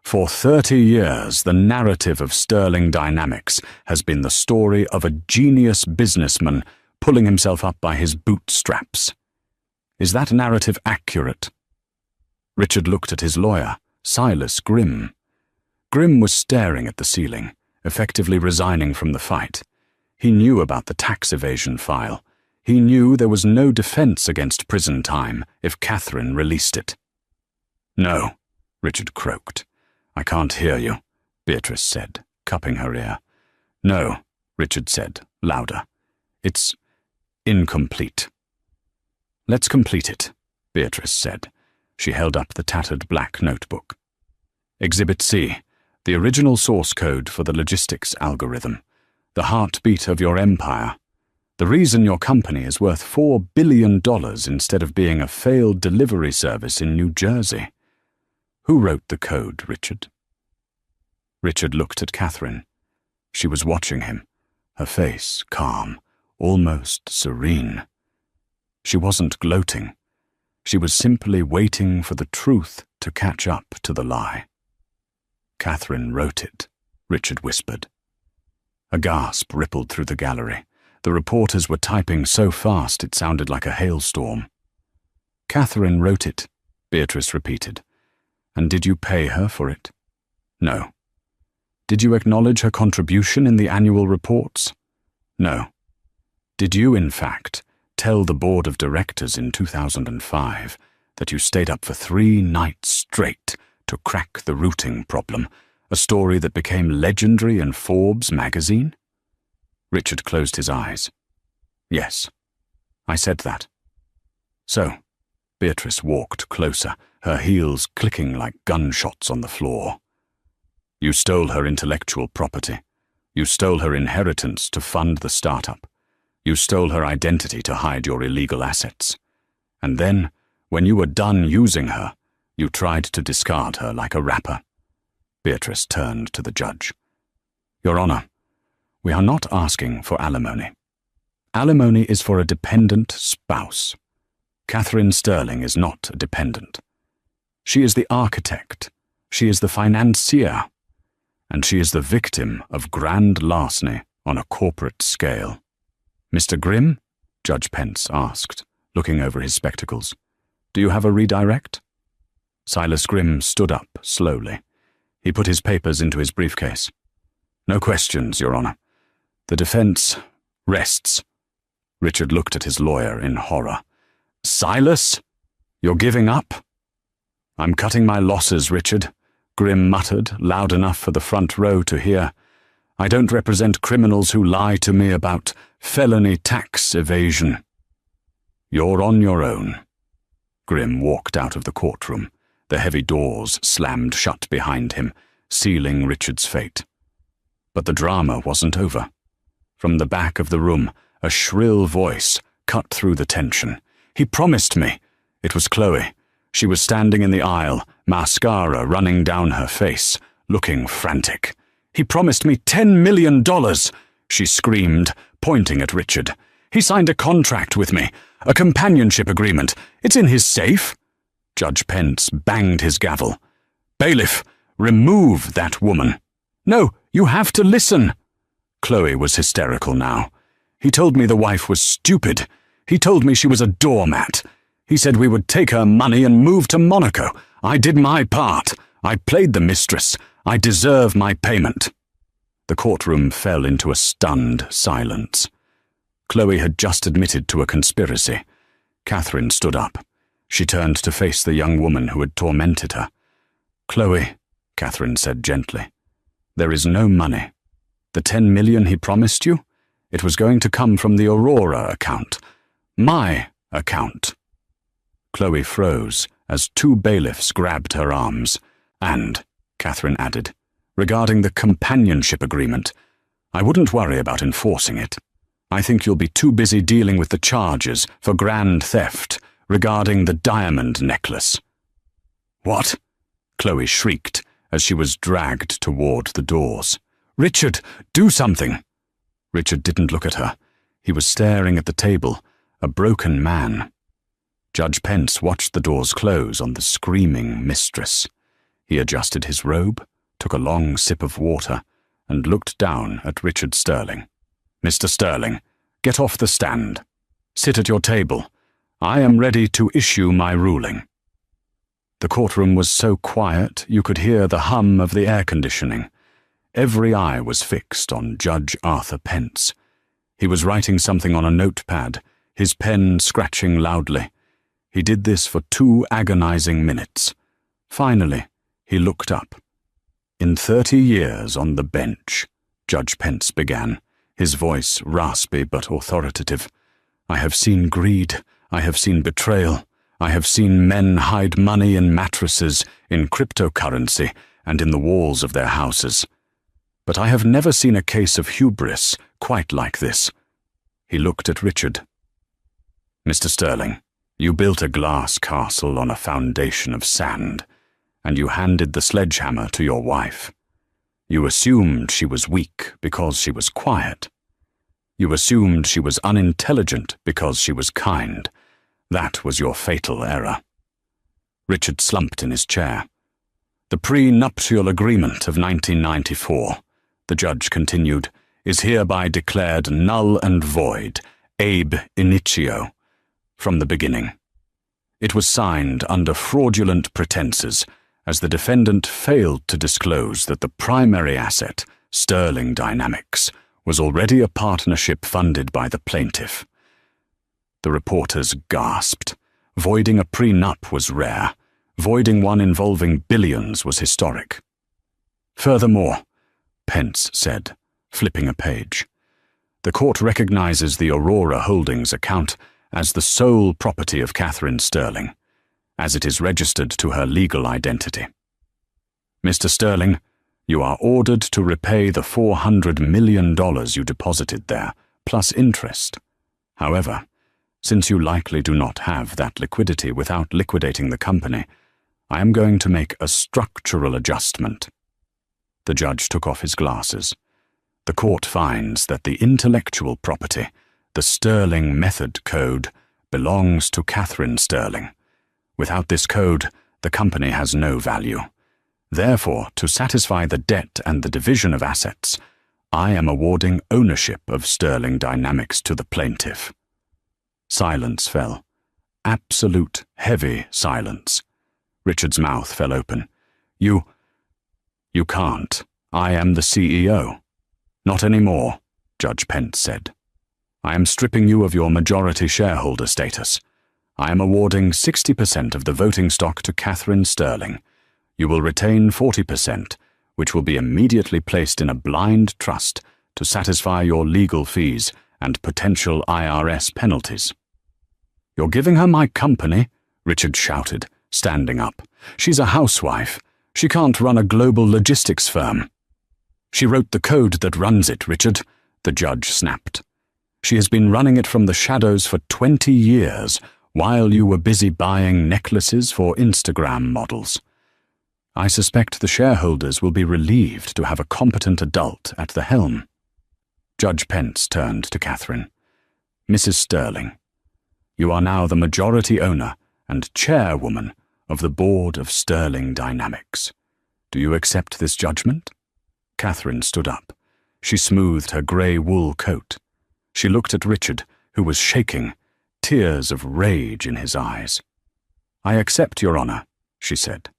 For 30 years, the narrative of Sterling Dynamics has been the story of a genius businessman pulling himself up by his bootstraps. Is that narrative accurate?" Richard looked at his lawyer, Silas Grimm. Grimm was staring at the ceiling, effectively resigning from the fight. He knew about the tax evasion file. He knew there was no defense against prison time if Catherine released it. "No," Richard croaked. "I can't hear you," Beatrice said, cupping her ear. "No," Richard said, louder. "It's incomplete." "Let's complete it," Beatrice said. She held up the tattered black notebook. "Exhibit C, the original source code for the logistics algorithm, the heartbeat of your empire. The reason your company is worth $4 billion instead of being a failed delivery service in New Jersey. Who wrote the code, Richard?" Richard looked at Catherine. She was watching him, her face calm, almost serene. She wasn't gloating. She was simply waiting for the truth to catch up to the lie. "Catherine wrote it," Richard whispered. A gasp rippled through the gallery. The reporters were typing so fast it sounded like a hailstorm. "Catherine wrote it," Beatrice repeated. "And did you pay her for it?" "No." "Did you acknowledge her contribution in the annual reports?" "No." "Did you, in fact, tell the board of directors in 2005 that you stayed up for 3 nights straight to crack the routing problem, a story that became legendary in Forbes magazine?" Richard closed his eyes. "Yes, I said that." "So," Beatrice walked closer, her heels clicking like gunshots on the floor. "You stole her intellectual property. You stole her inheritance to fund the startup. You stole her identity to hide your illegal assets. And then, when you were done using her, you tried to discard her like a wrapper." Beatrice turned to the judge. "Your Honor, we are not asking for alimony. Alimony is for a dependent spouse. Catherine Sterling is not a dependent. She is the architect, she is the financier, and she is the victim of grand larceny on a corporate scale." "Mr. Grimm?" Judge Pence asked, looking over his spectacles. "Do you have a redirect?" Silas Grimm stood up slowly. He put his papers into his briefcase. "No questions, Your Honor. The defense rests." Richard looked at his lawyer in horror. "Silas? You're giving up?" "I'm cutting my losses, Richard," Grimm muttered, loud enough for the front row to hear. "I don't represent criminals who lie to me about felony tax evasion." "You're on your own." Grimm walked out of the courtroom. The heavy doors slammed shut behind him, sealing Richard's fate. But the drama wasn't over. From the back of the room, a shrill voice cut through the tension. "He promised me." It was Chloe. She was standing in the aisle, mascara running down her face, looking frantic. "He promised me $10 million, she screamed, pointing at Richard. "He signed a contract with me, a companionship agreement. It's in his safe." Judge Pence banged his gavel. "Bailiff, remove that woman." "No, you have to listen." Chloe was hysterical now. "He told me the wife was stupid. He told me she was a doormat. He said we would take her money and move to Monaco. I did my part. I played the mistress. I deserve my payment." The courtroom fell into a stunned silence. Chloe had just admitted to a conspiracy. Catherine stood up. She turned to face the young woman who had tormented her. "Chloe," Catherine said gently, "there is no money. The $10 million he promised you? It was going to come from the Aurora account. My account." Chloe froze as two bailiffs grabbed her arms. "And," Catherine added, "regarding the companionship agreement, I wouldn't worry about enforcing it. I think you'll be too busy dealing with the charges for grand theft regarding the diamond necklace." "What?" Chloe shrieked as she was dragged toward the doors. "Richard, do something!" Richard didn't look at her. He was staring at the table, a broken man. Judge Pence watched the doors close on the screaming mistress. He adjusted his robe, took a long sip of water, and looked down at Richard Sterling. "Mr. Sterling, get off the stand. Sit at your table. I am ready to issue my ruling." The courtroom was so quiet you could hear the hum of the air conditioning. Every eye was fixed on Judge Arthur Pence. He was writing something on a notepad, his pen scratching loudly. He did this for 2 agonizing minutes. Finally, he looked up. "In 30 years on the bench," Judge Pence began, his voice raspy but authoritative, "I have seen greed, I have seen betrayal, I have seen men hide money in mattresses, in cryptocurrency, and in the walls of their houses. But I have never seen a case of hubris quite like this." He looked at Richard. "Mr. Sterling, you built a glass castle on a foundation of sand, and you handed the sledgehammer to your wife. You assumed she was weak because she was quiet. You assumed she was unintelligent because she was kind. That was your fatal error." Richard slumped in his chair. "The pre-nuptial agreement of 1994, the judge continued, "is hereby declared null and void, ab initio, from the beginning. It was signed under fraudulent pretenses, as the defendant failed to disclose that the primary asset, Sterling Dynamics, was already a partnership funded by the plaintiff." The reporters gasped. Voiding a prenup was rare. Voiding one involving billions was historic. "Furthermore," Pence said, flipping a page, "the court recognizes the Aurora Holdings account as the sole property of Catherine Sterling, as it is registered to her legal identity. Mr. Sterling, you are ordered to repay the $400 million you deposited there, plus interest. However, since you likely do not have that liquidity without liquidating the company, I am going to make a structural adjustment." The judge took off his glasses. "The court finds that the intellectual property, the Sterling Method Code, belongs to Catherine Sterling. Without this code, the company has no value. Therefore, to satisfy the debt and the division of assets, I am awarding ownership of Sterling Dynamics to the plaintiff." Silence fell. Absolute, heavy silence. Richard's mouth fell open. You can't. I am the CEO." "Not anymore," Judge Pence said. "I am stripping you of your majority shareholder status. I am awarding 60% of the voting stock to Catherine Sterling. You will retain 40%, which will be immediately placed in a blind trust to satisfy your legal fees and potential IRS penalties." "You're giving her my company?" Richard shouted, standing up. "She's a housewife. She can't run a global logistics firm." "She wrote the code that runs it, Richard," the judge snapped. "She has been running it from the shadows for 20 years, while you were busy buying necklaces for Instagram models. I suspect the shareholders will be relieved to have a competent adult at the helm. Judge Pence turned to Catherine. Mrs. Sterling, you are now the majority owner and chairwoman of the board of Sterling Dynamics. Do you accept this judgment? Catherine stood up. She smoothed her grey wool coat. She looked at Richard, who was shaking, tears of rage in his eyes. I accept, Your Honour, she said.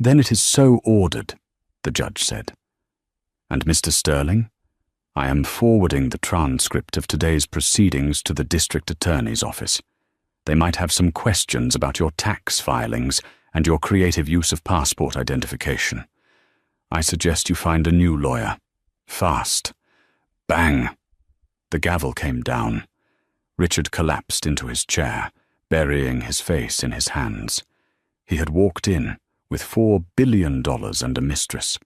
Then it is so ordered, the judge said. And Mr. Sterling, I am forwarding the transcript of today's proceedings to the district attorney's office. They might have some questions about your tax filings and your creative use of passport identification. I suggest you find a new lawyer. Fast. Bang! The gavel came down. Richard collapsed into his chair, burying his face in his hands. He had walked in with $4 billion and a mistress.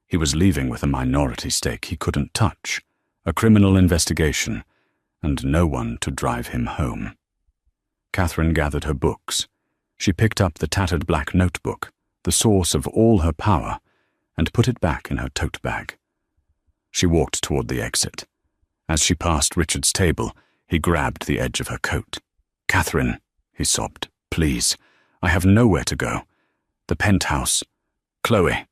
He was leaving with a minority stake he couldn't touch, a criminal investigation, and no one to drive him home. Catherine gathered her books. She picked up the tattered black notebook, the source of all her power, and put it back in her tote bag. She walked toward the exit. As she passed Richard's table, he grabbed the edge of her coat. Catherine, he sobbed, please, I have nowhere to go. The penthouse. Chloe,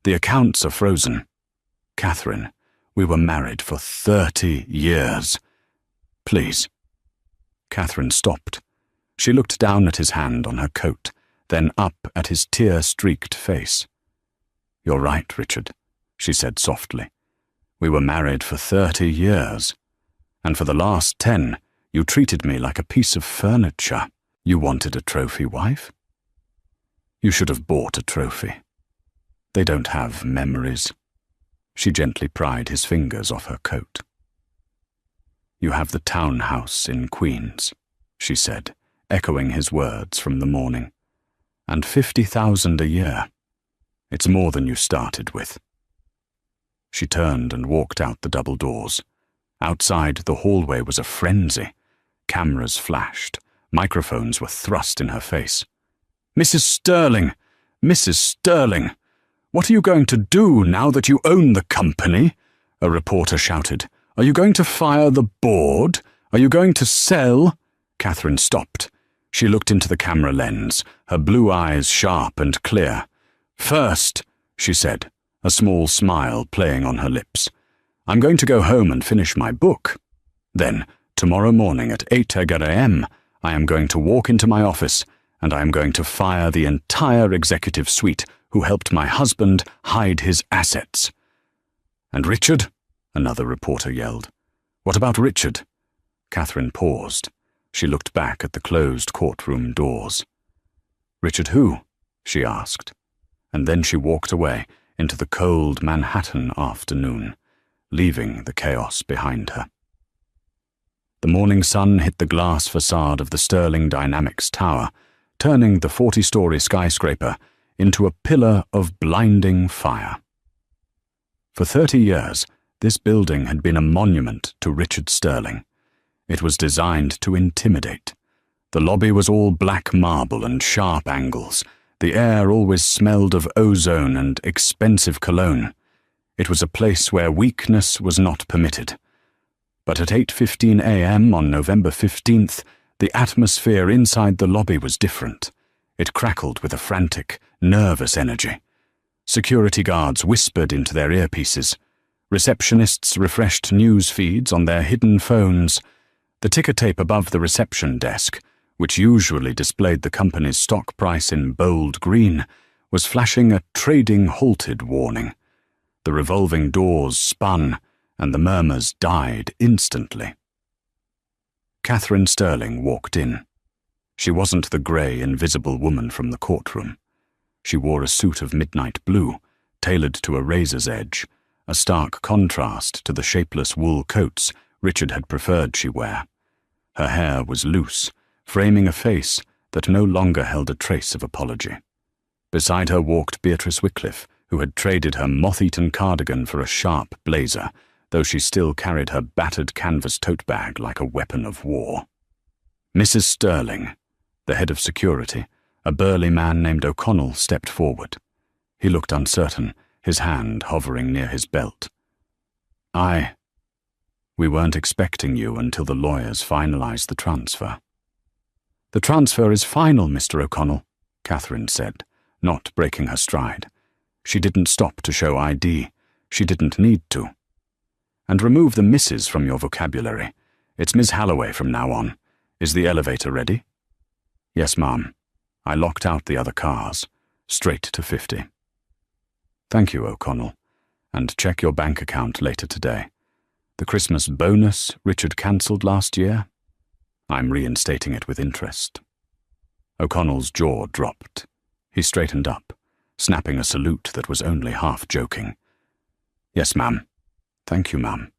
the accounts are frozen. Catherine, we were married for 30 years. Please. Catherine stopped. She looked down at his hand on her coat, then up at his tear-streaked face. You're right, Richard, she said softly. We were married for 30 years, and for the last 10, you treated me like a piece of furniture. You wanted a trophy wife? You should have bought a trophy. They don't have memories. She gently pried his fingers off her coat. You have the townhouse in Queens, she said, echoing his words from the morning. And $50,000 a year. It's more than you started with. She turned and walked out the double doors. Outside, the hallway was a frenzy. Cameras flashed. Microphones were thrust in her face. Mrs. Sterling! Mrs. Sterling! What are you going to do now that you own the company? A reporter shouted. Are you going to fire the board? Are you going to sell? Catherine stopped. She looked into the camera lens, her blue eyes sharp and clear. First, she said, a small smile playing on her lips, I'm going to go home and finish my book. Then, tomorrow morning at 8 a.m., I am going to walk into my office and I am going to fire the entire executive suite who helped my husband hide his assets. And Richard? Another reporter yelled. What about Richard? Catherine paused. She looked back at the closed courtroom doors. Richard who? She asked. And then she walked away into the cold Manhattan afternoon, leaving the chaos behind her. The morning sun hit the glass facade of the Sterling Dynamics Tower, turning the 40-story skyscraper into a pillar of blinding fire. For 30 years, this building had been a monument to Richard Sterling. It was designed to intimidate. The lobby was all black marble and sharp angles. The air always smelled of ozone and expensive cologne. It was a place where weakness was not permitted. But at 8:15 a.m. on November 15th, the atmosphere inside the lobby was different. It crackled with a frantic, nervous energy. Security guards whispered into their earpieces. Receptionists refreshed news feeds on their hidden phones. The ticker tape above the reception desk, which usually displayed the company's stock price in bold green, was flashing a trading halted warning. The revolving doors spun, and the murmurs died instantly. Catherine Sterling walked in. She wasn't the grey, invisible woman from the courtroom. She wore a suit of midnight blue, tailored to a razor's edge, a stark contrast to the shapeless wool coats Richard had preferred she wear. Her hair was loose, framing a face that no longer held a trace of apology. Beside her walked Beatrice Wycliffe, who had traded her moth-eaten cardigan for a sharp blazer, though she still carried her battered canvas tote bag like a weapon of war. Mrs. Sterling, the head of security, a burly man named O'Connell, stepped forward. He looked uncertain, his hand hovering near his belt. We weren't expecting you until the lawyers finalized the transfer. The transfer is final, Mr. O'Connell, Catherine said, not breaking her stride. She didn't stop to show ID. She didn't need to. And remove the Mrs. from your vocabulary. It's Miss Halloway from now on. Is the elevator ready? Yes, ma'am. I locked out the other cars. Straight to 50. Thank you, O'Connell. And check your bank account later today. The Christmas bonus Richard cancelled last year? I'm reinstating it with interest. O'Connell's jaw dropped. He straightened up, snapping a salute that was only half joking. Yes, ma'am. Thank you, ma'am.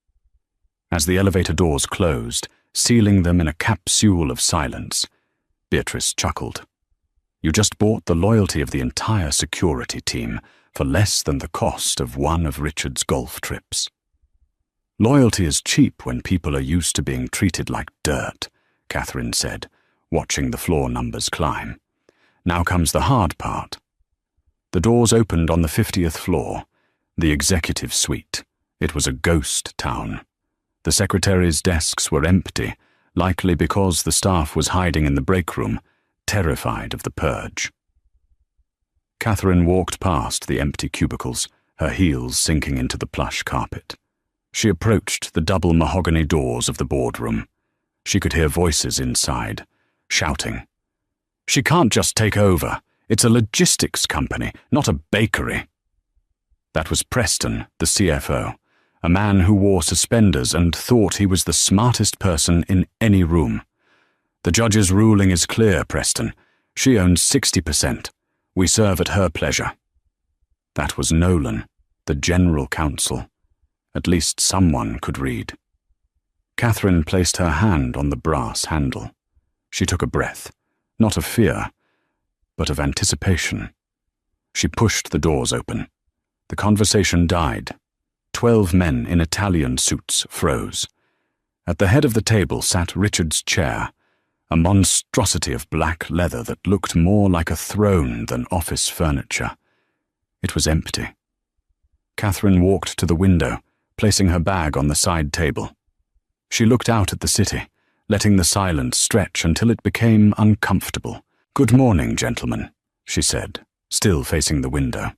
As the elevator doors closed, sealing them in a capsule of silence, Beatrice chuckled. You just bought the loyalty of the entire security team for less than the cost of one of Richard's golf trips. Loyalty is cheap when people are used to being treated like dirt, Catherine said, watching the floor numbers climb. Now comes the hard part. The doors opened on the 50th floor, the executive suite. It was a ghost town. The secretaries' desks were empty, likely because the staff was hiding in the break room, terrified of the purge. Catherine walked past the empty cubicles, her heels sinking into the plush carpet. She approached the double mahogany doors of the boardroom. She could hear voices inside, shouting. She can't just take over. It's a logistics company, not a bakery. That was Preston, the CFO, a man who wore suspenders and thought he was the smartest person in any room. The judge's ruling is clear, Preston. She owns 60%. We serve at her pleasure. That was Nolan, the general counsel. At least someone could read. Catherine placed her hand on the brass handle. She took a breath, not of fear, but of anticipation. She pushed the doors open. The conversation died. 12 men in Italian suits froze. At the head of the table sat Richard's chair, a monstrosity of black leather that looked more like a throne than office furniture. It was empty. Catherine walked to the window, placing her bag on the side table. She looked out at the city, letting the silence stretch until it became uncomfortable. Good morning, gentlemen, she said, still facing the window.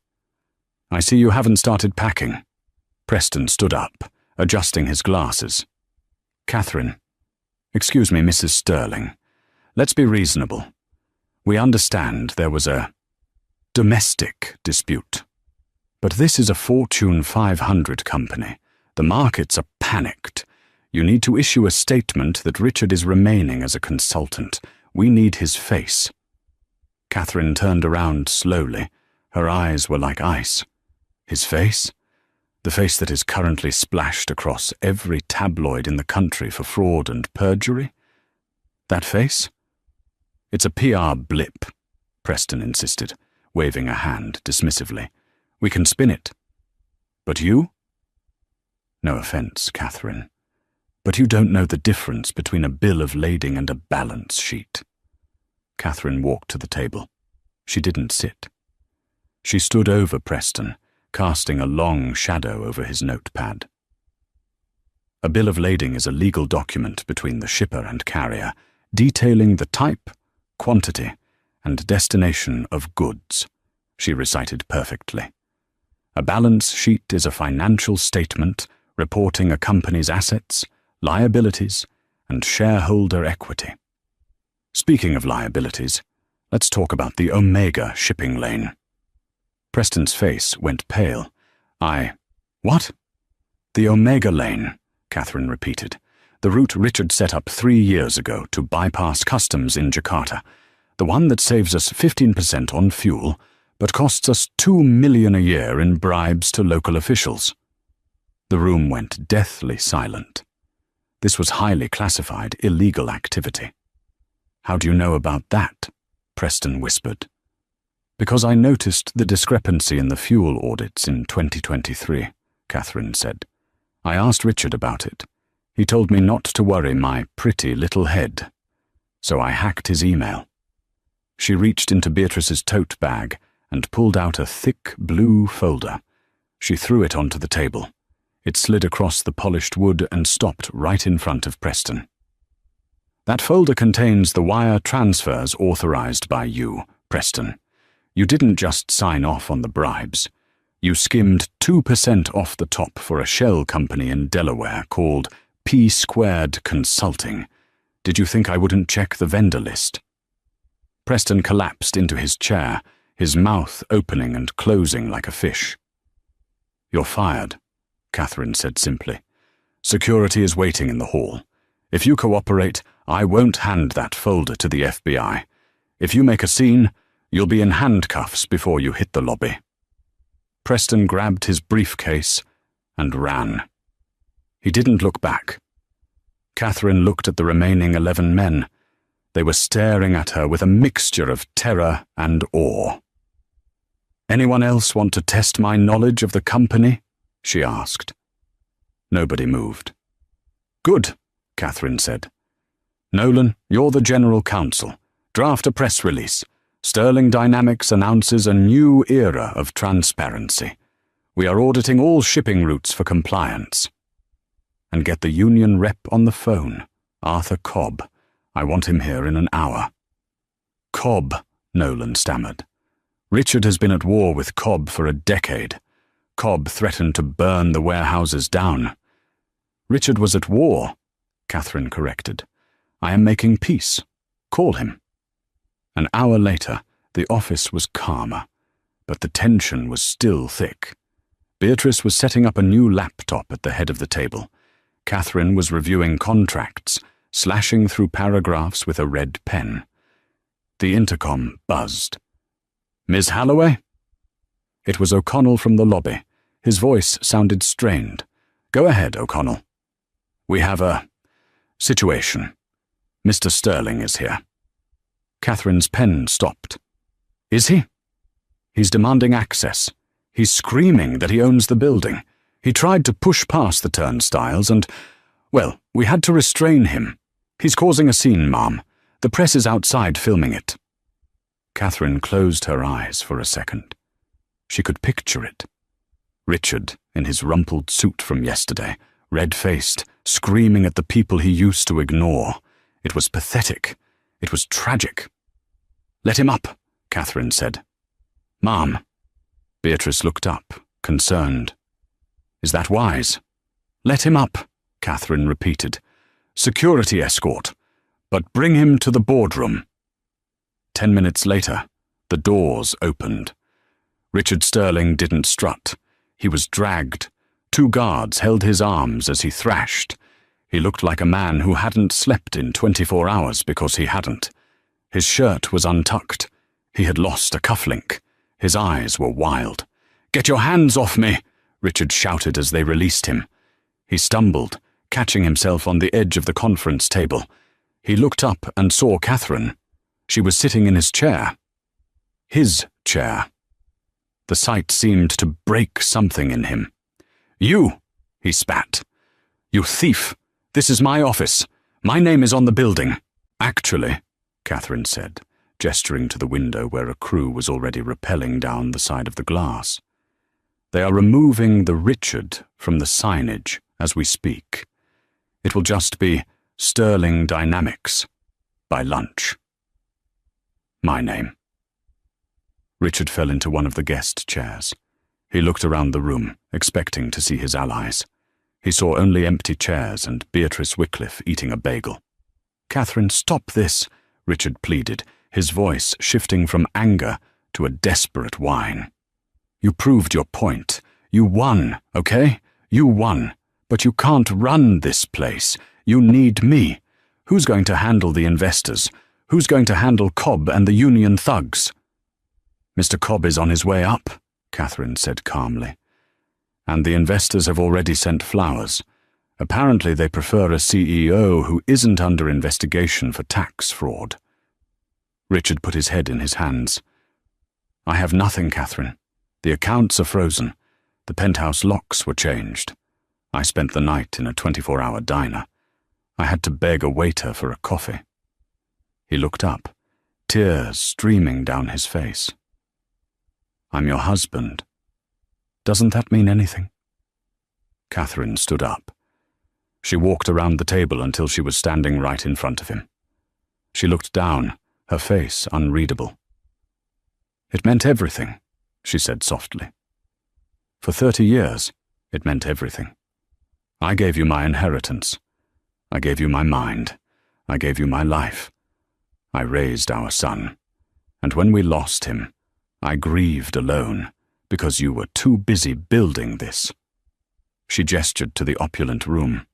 I see you haven't started packing. Preston stood up, adjusting his glasses. Catherine, excuse me, Mrs. Sterling. Let's be reasonable. We understand there was a domestic dispute. But this is a Fortune 500 company. The markets are panicked. You need to issue a statement that Richard is remaining as a consultant. We need his face. Catherine turned around slowly. Her eyes were like ice. His face? The face that is currently splashed across every tabloid in the country for fraud and perjury? That face? It's a PR blip, Preston insisted, waving a hand dismissively. We can spin it. But you? No offense, Catherine, but you don't know the difference between a bill of lading and a balance sheet. Catherine walked to the table. She didn't sit. She stood over Preston, casting a long shadow over his notepad. A bill of lading is a legal document between the shipper and carrier, detailing the type, quantity, and destination of goods, she recited perfectly. A balance sheet is a financial statement reporting a company's assets, liabilities, and shareholder equity. Speaking of liabilities, let's talk about the Omega shipping lane. Preston's face went pale. What? The Omega lane, Catherine repeated. The route Richard set up 3 years ago to bypass customs in Jakarta. The one that saves us 15% on fuel, but costs us $2 million a year in bribes to local officials. The room went deathly silent. This was highly classified illegal activity. How do you know about that? Preston whispered. Because I noticed the discrepancy in the fuel audits in 2023, Catherine said. I asked Richard about it. He told me not to worry my pretty little head. So I hacked his email. She reached into Beatrice's tote bag and pulled out a thick blue folder. She threw it onto the table. It slid across the polished wood and stopped right in front of Preston. "That folder contains the wire transfers authorized by you, Preston. You didn't just sign off on the bribes. You skimmed 2% off the top for a shell company in Delaware called P Squared Consulting. Did you think I wouldn't check the vendor list?" Preston collapsed into his chair, his mouth opening and closing like a fish. "You're fired," Catherine said simply. "Security is waiting in the hall. If you cooperate, I won't hand that folder to the FBI. If you make a scene, you'll be in handcuffs before you hit the lobby." Preston grabbed his briefcase and ran. He didn't look back. Catherine looked at the remaining 11 men. They were staring at her with a mixture of terror and awe. "Anyone else want to test my knowledge of the company?" she asked. Nobody moved. "Good," Catherine said. "Nolan, you're the general counsel. Draft a press release. Sterling Dynamics announces a new era of transparency. We are auditing all shipping routes for compliance. And get the union rep on the phone, Arthur Cobb. I want him here in an hour." "Cobb," Nolan stammered. "Richard has been at war with Cobb for a decade. Cobb threatened to burn the warehouses down." "Richard was at war," Catherine corrected. "I am making peace. Call him." An hour later, the office was calmer, but the tension was still thick. Beatrice was setting up a new laptop at the head of the table. Catherine was reviewing contracts, slashing through paragraphs with a red pen. The intercom buzzed. "Ms. Halloway?" It was O'Connell from the lobby. His voice sounded strained. "Go ahead, O'Connell." "We have a situation. Mr. Sterling is here." Catherine's pen stopped. "Is he?" "He's demanding access. He's screaming that he owns the building. He tried to push past the turnstiles and, well, we had to restrain him. He's causing a scene, Ma'am. The press is outside filming it." Catherine closed her eyes for a second. She could picture it. Richard, in his rumpled suit from yesterday, red-faced, screaming at the people he used to ignore. It was pathetic. It was tragic. "Let him up," Catherine said. "Ma'am." Beatrice looked up, concerned. "Is that wise?" "Let him up," Catherine repeated. "Security escort. But bring him to the boardroom." 10 minutes later, the doors opened. Richard Sterling didn't strut. He was dragged. 2 guards held his arms as he thrashed. He looked like a man who hadn't slept in 24 hours because he hadn't. His shirt was untucked. He had lost a cufflink. His eyes were wild. "Get your hands off me!" Richard shouted as they released him. He stumbled, catching himself on the edge of the conference table. He looked up and saw Catherine. She was sitting in his chair. His chair. The sight seemed to break something in him. "You!" he spat. "You thief! This is my office. My name is on the building." "Actually," Catherine said, gesturing to the window where a crew was already rappelling down the side of the glass. "They are removing the Richard from the signage as we speak. It will just be Sterling Dynamics by lunch." My name. Richard fell into one of the guest chairs. He looked around the room, expecting to see his allies. He saw only empty chairs and Beatrice Wycliffe eating a bagel. "Catherine, stop this," Richard pleaded, his voice shifting from anger to a desperate whine. "You proved your point. You won, okay? You won. But you can't run this place. You need me. Who's going to handle the investors? Who's going to handle Cobb and the union thugs?" "Mr. Cobb is on his way up," Catherine said calmly. "And the investors have already sent flowers. Apparently they prefer a CEO who isn't under investigation for tax fraud." Richard put his head in his hands. "I have nothing, Catherine. The accounts are frozen. The penthouse locks were changed. I spent the night in a 24-hour diner. I had to beg a waiter for a coffee." He looked up, tears streaming down his face. I'm your husband. Doesn't that mean anything?" Catherine stood up. She walked around the table until she was standing right in front of him. She looked down, her face unreadable. "It meant everything," she said softly. "For 30 years, it meant everything. I gave you my inheritance. I gave you my mind. I gave you my life. I raised our son. And when we lost him, I grieved alone because you were too busy building this." She gestured to the opulent room.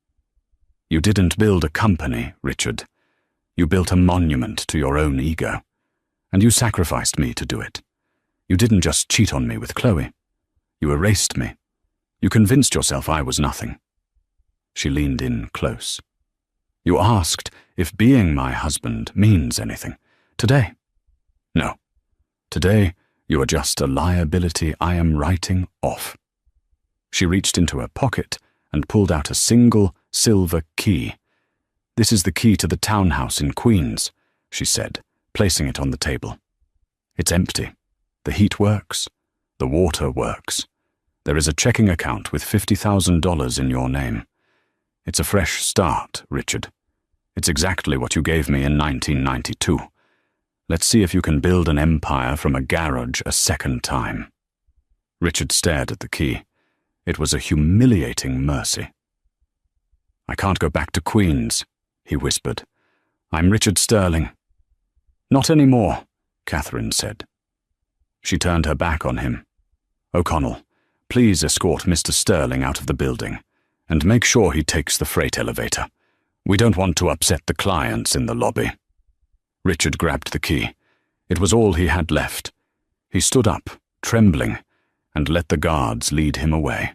"You didn't build a company, Richard. You built a monument to your own ego. And you sacrificed me to do it. You didn't just cheat on me with Chloe. You erased me. You convinced yourself I was nothing." She leaned in close. "You asked if being my husband means anything. Today? No. Today, you are just a liability I am writing off." She reached into her pocket and pulled out a single silver key. "This is the key to the townhouse in Queens," she said, placing it on the table. "It's empty. The heat works. The water works. There is a checking account with $50,000 in your name. It's a fresh start, Richard. It's exactly what you gave me in 1992. Let's see if you can build an empire from a garage a second time." Richard stared at the key. It was a humiliating mercy. "I can't go back to Queens," he whispered. "I'm Richard Sterling." "Not anymore," Catherine said. She turned her back on him. "O'Connell, please escort Mr. Sterling out of the building, and make sure he takes the freight elevator. We don't want to upset the clients in the lobby." Richard grabbed the key. It was all he had left. He stood up, trembling, and let the guards lead him away.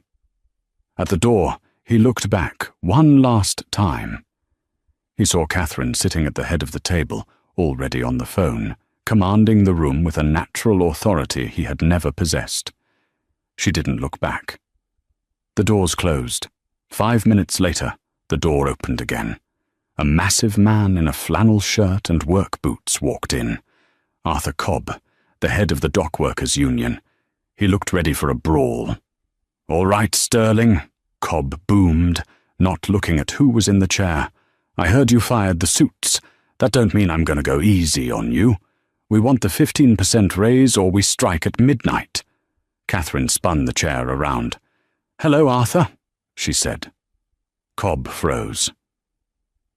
At the door, he looked back one last time. He saw Catherine sitting at the head of the table, already on the phone, commanding the room with a natural authority he had never possessed. She didn't look back. The doors closed. 5 minutes later, the door opened again. A massive man in a flannel shirt and work boots walked in. Arthur Cobb, the head of the dockworkers' union. He looked ready for a brawl. "All right, Sterling," Cobb boomed, not looking at who was in the chair. "I heard you fired the suits. That don't mean I'm going to go easy on you. We want the 15% raise or we strike at midnight." Catherine spun the chair around. "Hello, Arthur," she said. Cobb froze.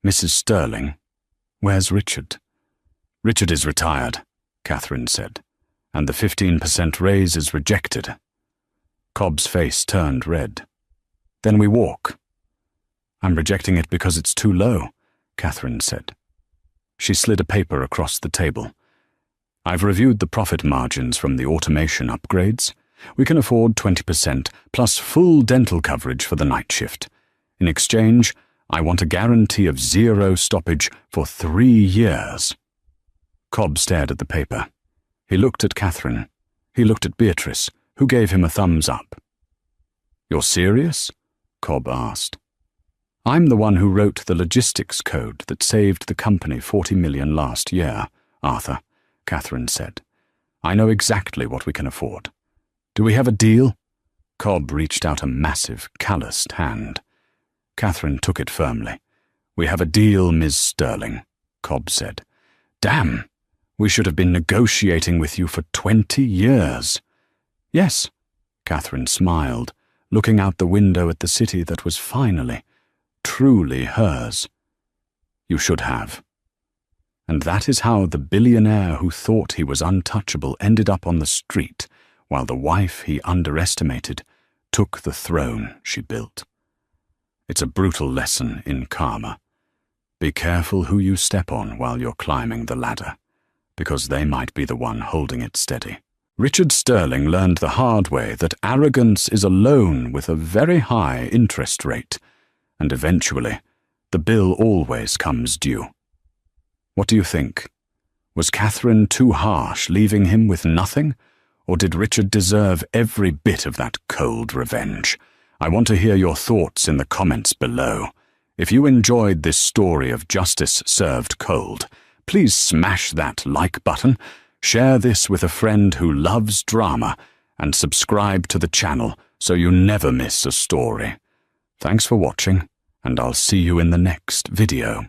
"Mrs. Sterling, where's Richard?" "Richard is retired," Catherine said, "and the 15% raise is rejected." Cobb's face turned red. "Then we walk." "I'm rejecting it because it's too low," Catherine said. She slid a paper across the table. "I've reviewed the profit margins from the automation upgrades. We can afford 20% plus full dental coverage for the night shift. In exchange, I want a guarantee of 0 stoppage for 3 years. Cobb stared at the paper. He looked at Catherine. He looked at Beatrice, who gave him a thumbs up. "You're serious?" Cobb asked. "I'm the one who wrote the logistics code that saved the company $40 million last year, Arthur," Catherine said. "I know exactly what we can afford. Do we have a deal?" Cobb reached out a massive, calloused hand. Catherine took it firmly. "We have a deal, Ms. Sterling," Cobb said. "Damn, we should have been negotiating with you for 20 years. "Yes," Catherine smiled, looking out the window at the city that was finally, truly hers. "You should have." And that is how the billionaire who thought he was untouchable ended up on the street, while the wife he underestimated took the throne she built. It's a brutal lesson in karma. Be careful who you step on while you're climbing the ladder, because they might be the one holding it steady. Richard Sterling learned the hard way that arrogance is a loan with a very high interest rate, and eventually, the bill always comes due. What do you think? Was Catherine too harsh, leaving him with nothing? Or did Richard deserve every bit of that cold revenge? I want to hear your thoughts in the comments below. If you enjoyed this story of justice served cold, please smash that like button, share this with a friend who loves drama, and subscribe to the channel so you never miss a story. Thanks for watching, and I'll see you in the next video.